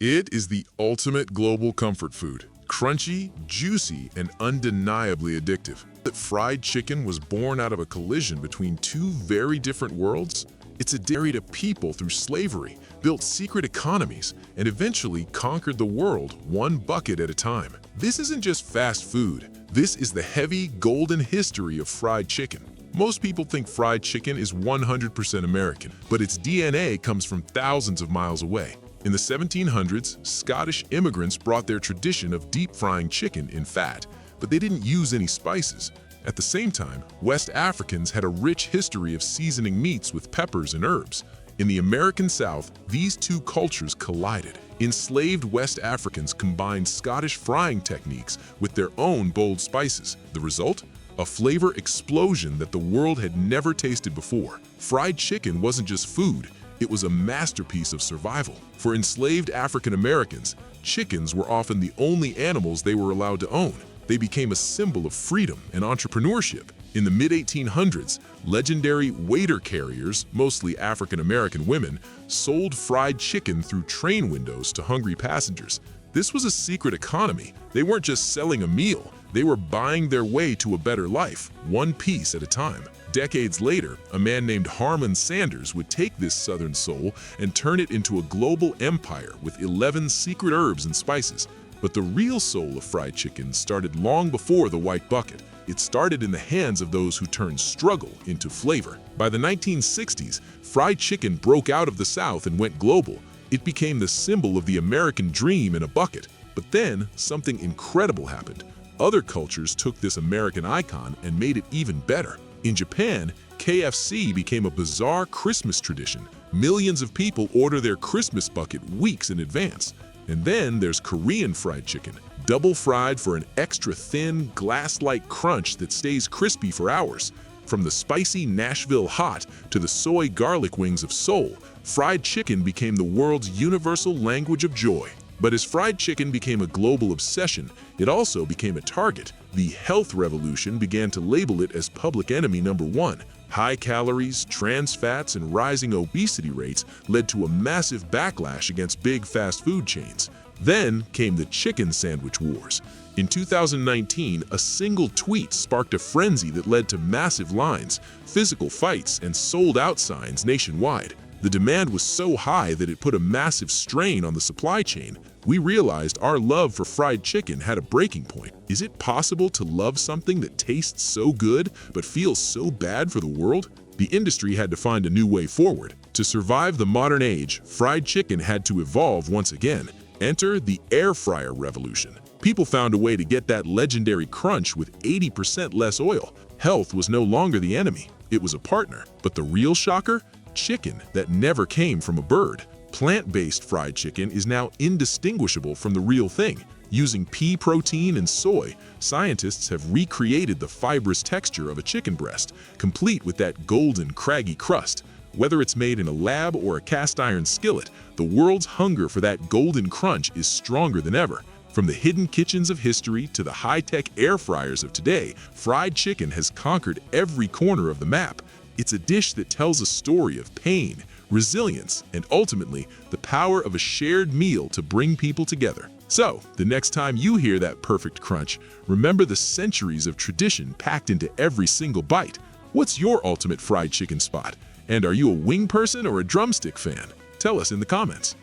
It is the ultimate global comfort food. Crunchy, juicy, and undeniably addictive. That fried chicken was born out of a collision between two very different worlds? It's a dairy to people through slavery, built secret economies, and eventually conquered the world one bucket at a time. This isn't just fast food. This is the heavy, golden history of fried chicken. Most people think fried chicken is 100% American, but its DNA comes from thousands of miles away. In the 1700s, Scottish immigrants brought their tradition of deep frying chicken in fat, but they didn't use any spices. At the same time, West Africans had a rich history of seasoning meats with peppers and herbs. In the American South, these two cultures collided. Enslaved West Africans combined Scottish frying techniques with their own bold spices. The result? A flavor explosion that the world had never tasted before. Fried chicken wasn't just food. It was a masterpiece of survival. For enslaved African Americans, chickens were often the only animals they were allowed to own. They became a symbol of freedom and entrepreneurship. In the mid-1800s, legendary waiter carriers, mostly African American women, sold fried chicken through train windows to hungry passengers. This was a secret economy. They weren't just selling a meal. They were buying their way to a better life, one piece at a time. Decades later, a man named Harmon Sanders would take this Southern soul and turn it into a global empire with 11 secret herbs and spices. But the real soul of fried chicken started long before the white bucket. It started in the hands of those who turned struggle into flavor. By the 1960s, fried chicken broke out of the South and went global. It became the symbol of the American dream in a bucket. But then, something incredible happened. Other cultures took this American icon and made it even better. In Japan, KFC became a bizarre Christmas tradition. Millions of people order their Christmas bucket weeks in advance. And then there's Korean fried chicken, double fried for an extra thin, glass-like crunch that stays crispy for hours. From the spicy Nashville hot to the soy garlic wings of Seoul, fried chicken became the world's universal language of joy. But as fried chicken became a global obsession, it also became a target. The health revolution began to label it as public enemy number one. High calories, trans fats, and rising obesity rates led to a massive backlash against big fast food chains. Then came the chicken sandwich wars. In 2019, a single tweet sparked a frenzy that led to massive lines, physical fights, and sold-out signs nationwide. The demand was so high that it put a massive strain on the supply chain. We realized our love for fried chicken had a breaking point. Is it possible to love something that tastes so good but feels so bad for the world? The industry had to find a new way forward. To survive the modern age, fried chicken had to evolve once again. Enter the air fryer revolution. People found a way to get that legendary crunch with 80% less oil. Health was no longer the enemy. It was a partner. But the real shocker? Chicken that never came from a bird. Plant-based fried chicken is now indistinguishable from the real thing. Using pea protein and soy, scientists have recreated the fibrous texture of a chicken breast, complete with that golden, craggy crust. Whether it's made in a lab or a cast-iron skillet, the world's hunger for that golden crunch is stronger than ever. From the hidden kitchens of history to the high-tech air fryers of today, fried chicken has conquered every corner of the map. It's a dish that tells a story of pain, resilience, and ultimately, the power of a shared meal to bring people together. So, the next time you hear that perfect crunch, remember the centuries of tradition packed into every single bite. What's your ultimate fried chicken spot? And are you a wing person or a drumstick fan? Tell us in the comments.